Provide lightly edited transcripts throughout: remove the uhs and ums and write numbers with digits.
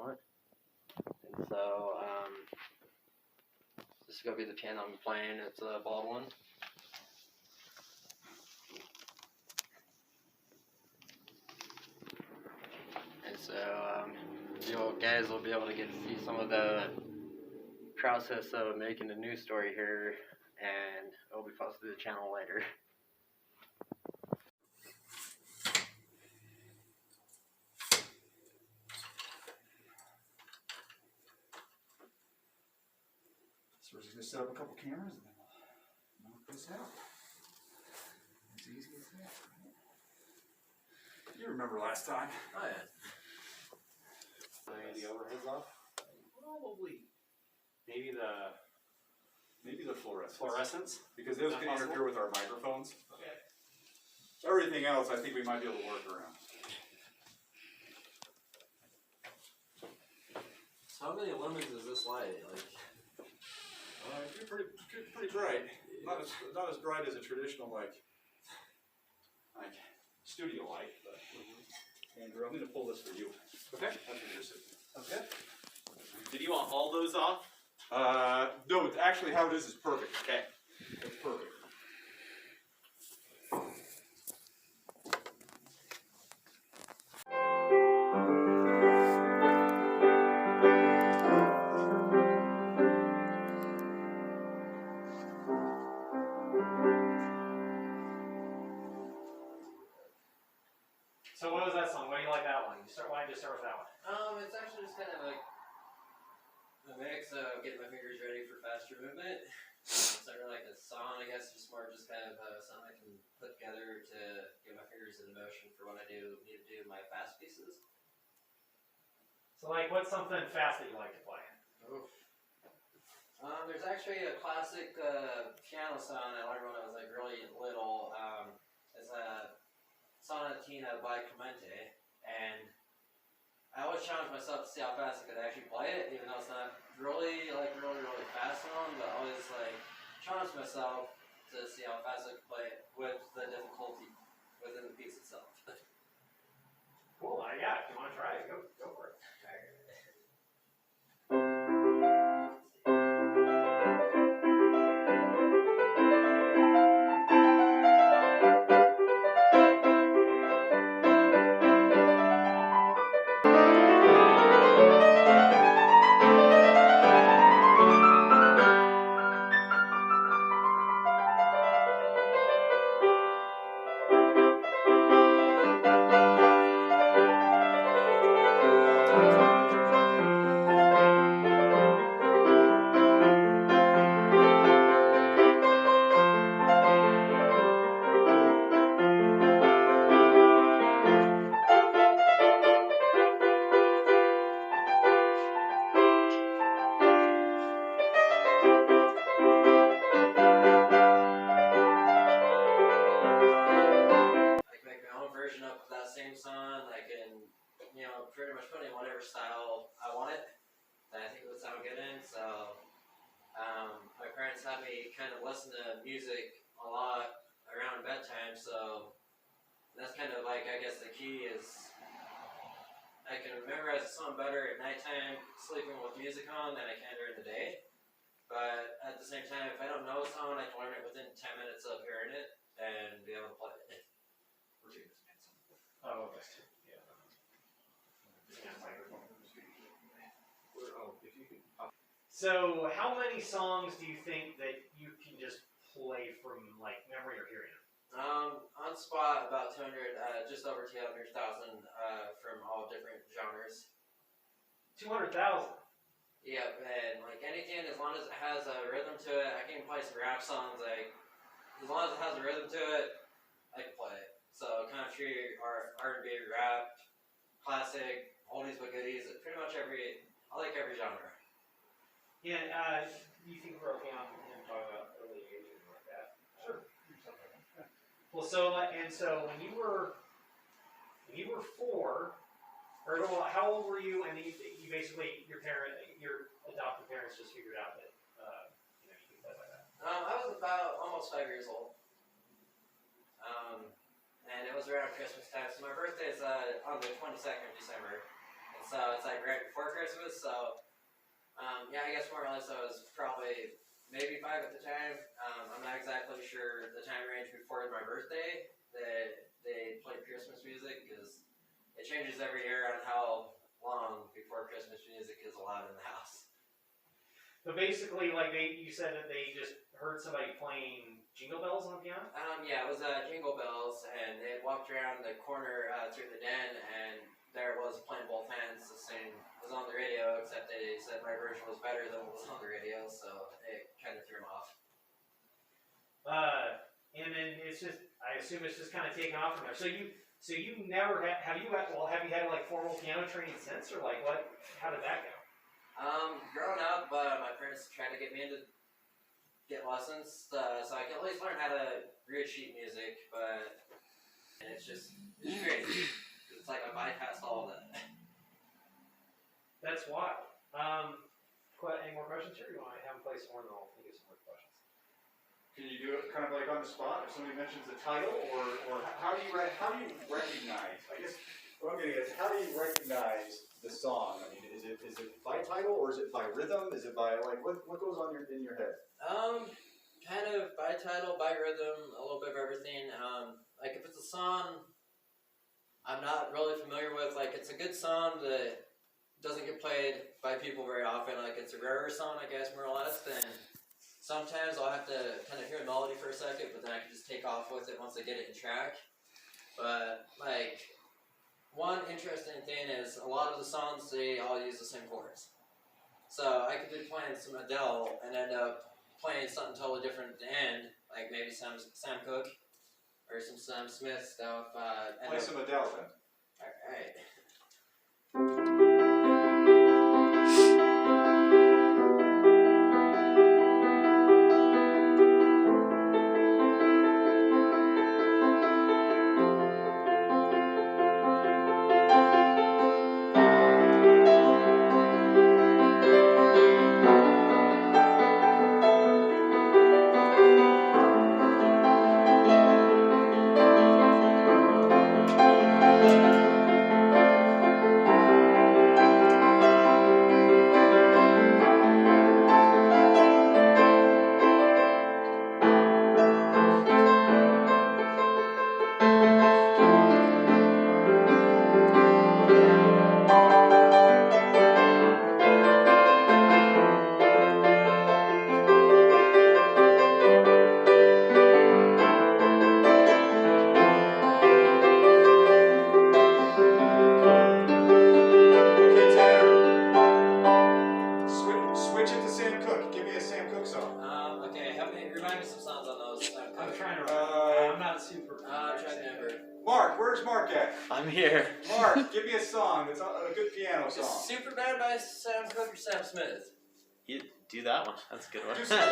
talent. And so this is going to be the piano I'm playing. It's a bald one. And so you guys will be able to get to see some of the process of making a news story here, and it'll be posted to the channel later. So we're just going to set up a couple cameras and then we'll knock this out. As easy as that, right? You remember last time? Oh yeah. The overheads off? Probably. Maybe the fluorescence? Because those can interfere with our microphones. Okay. Everything else I think we might be able to work around. So how many lumens is this light? It's pretty bright. Not as bright as a traditional like studio light, but Andrew, I'm going to pull this for you. Okay. That's what you're sitting. Okay. Did you want all those off? No, it's actually how it is perfect. Okay. It's perfect. So what was that song? Why do you like that one? Why did you start with that one? It's actually just kind of like a mix of getting my fingers ready for faster movement. It's not really like a song, I guess, just more just kind of something I can put together to get my fingers in motion for when I need to do my fast pieces. So like, what's something fast that you like to play? Oof. There's actually a classic piano song I learned when I was like really little. It's a Sonatina by Clemente, and I always challenge myself to see how fast I could actually play it, even though it's not really fast song, but I always like challenge myself to see how fast I could play it with the difficulty within the piece itself. Cool. Yeah, if you want to try it, go for it. Song, I can, pretty much put in whatever style I want it that I think would sound good in. So, my parents had me kind of listen to music a lot around bedtime, so that's kind of like, I guess the key is I can memorize a song better at nighttime sleeping with music on than I can during the day. But at the same time, if I don't know a song, I can learn it within 10 minutes of hearing it and be able to play it. Oh, okay. Yeah. So, how many songs do you think that you can just play from like memory or hearing? On spot, about 200, just over 200,000 from all different genres. 200,000. Yep, and like anything, as long as it has a rhythm to it, I can play some rap songs. Like as long as it has a rhythm to it, I can play it. So country, R&B, rap, classic, oldies but goodies, pretty much I like every genre. Yeah, you think we're okay on him talking about early age and like that? Sure. Well, so when you were 4, or well, how old were you? And you basically your adopted parents just figured out that you could play like that. I was about almost 5 years old. And it was around Christmas time. So my birthday is on the 22nd of December. so it's like right before Christmas. So yeah, I guess more or less I was probably maybe 5 at the time. I'm not exactly sure the time range before my birthday that they played Christmas music, because it changes every year on how long before Christmas music is allowed in the house. So basically, like you said that they just heard somebody playing Jingle Bells on the piano? Yeah, it was Jingle Bells, and they had walked around the corner through the den, and there it was playing both hands. The same was on the radio, except they said my version was better than what was on the radio, so it kind of threw them off. And then it's just, I assume it's just kind of taken off from there. So you never have you had like formal piano training since, or like what? How did that go? Growing up, my parents tried to get me into get lessons, so I can at least learn how to read sheet music, but it's crazy. It's like I bypassed all of that. That's wild. Any more questions here? You want to have them play some more, and I'll think of some more questions. Can you do it kind of like on the spot if somebody mentions the title, or how do you recognize? I guess what I'm getting at is, how do you recognize the song? I mean, is it by title, or is it by rhythm? Is it by like what goes on in your head? Kind of by title, by rhythm, a little bit of everything. Like if it's a song I'm not really familiar with, like it's a good song that doesn't get played by people very often, like it's a rarer song, I guess, more or less, then sometimes I'll have to kind of hear the melody for a second, but then I can just take off with it once I get it in track. But like, one interesting thing is a lot of the songs, they all use the same chords. So I could be playing some Adele and end up playing something totally different at the end, like maybe Sam Cooke or some Sam Smith stuff. Play some Adele then. Alright. I'm here. Mark, give me a song. It's a good piano song. Is Superbad by Sam Cooke or Sam Smith? You do that one. That's a good one. Do something.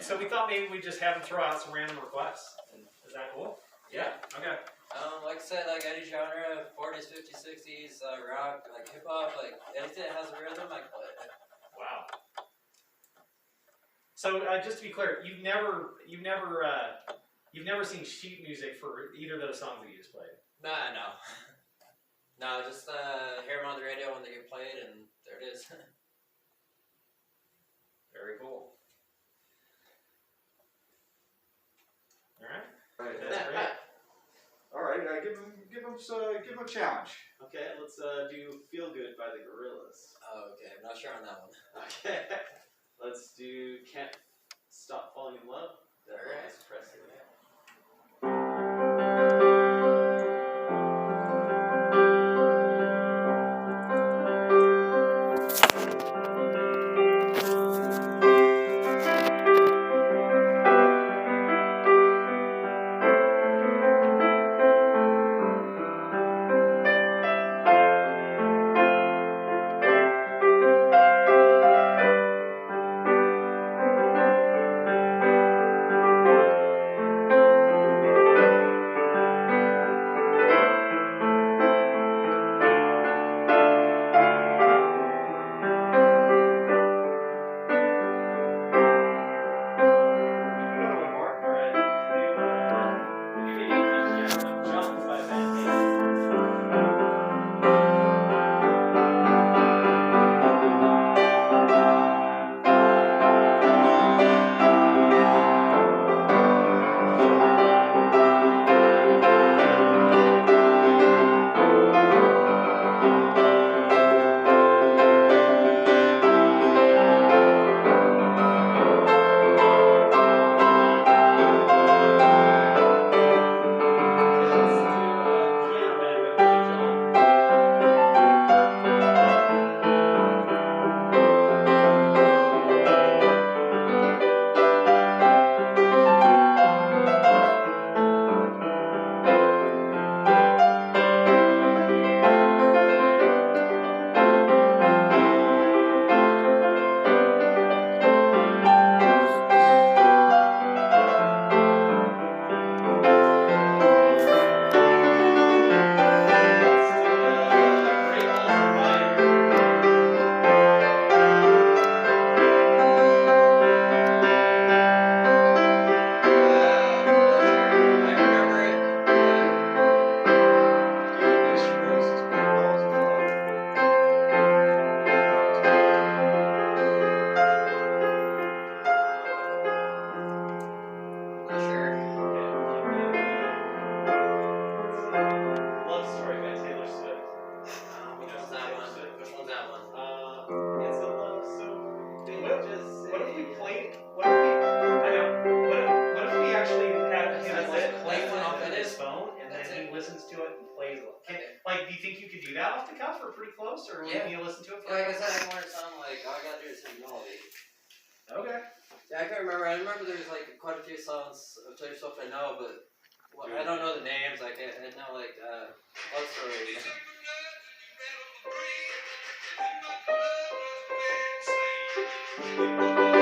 So we thought maybe we'd just have them throw out some random requests. Is that cool? Yeah. Okay. Like I said, like any genre, 40s, 50s, 60s, rock, like hip hop, like anything that has a rhythm, I can play it. Wow. So just to be clear, you've never You've never seen sheet music for either of those songs that you just played? Nah, no. No, just hear them on the radio when they get played, and there it is. Very cool. All right. Right. That's great. All right, give them a challenge. Okay, let's do Feel Good by the Gorillas. Oh, okay, I'm not sure on that one. Okay. Let's do Can't Stop Falling in Love. Alright. Elvis Presley. Another one, Mark. Alright, let's do Jump by Van Halen. Or Yeah. you listen to it for? Yeah, like I said, I can learn something like all I gotta do is hit melody. Okay. Yeah, I can't remember. I remember there's like quite a few songs of Taylor Swift I know, but I don't know the names. Like I know like Love Story. Thank you.